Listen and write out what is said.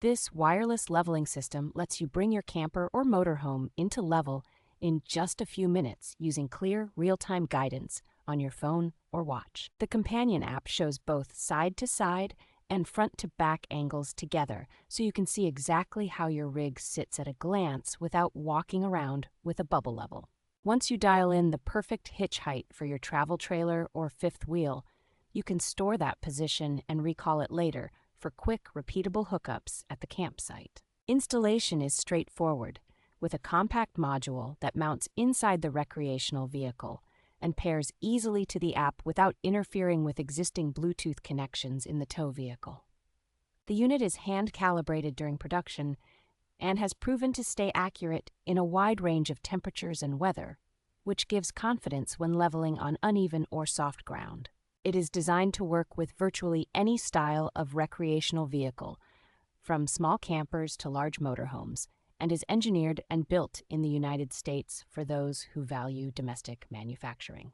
This wireless leveling system lets you bring your camper or motorhome into level in just a few minutes using clear, real-time guidance on your phone or watch. The companion app shows both side-to-side and front-to-back angles together, so you can see exactly how your rig sits at a glance without walking around with a bubble level. Once you dial in the perfect hitch height for your travel trailer or fifth wheel, you can store that position and recall it later for quick, repeatable hookups at the campsite. Installation is straightforward, with a compact module that mounts inside the recreational vehicle and pairs easily to the app without interfering with existing Bluetooth connections in the tow vehicle. The unit is hand-calibrated during production and has proven to stay accurate in a wide range of temperatures and weather, which gives confidence when leveling on uneven or soft ground. It is designed to work with virtually any style of recreational vehicle, from small campers to large motorhomes, and is engineered and built in the United States for those who value domestic manufacturing.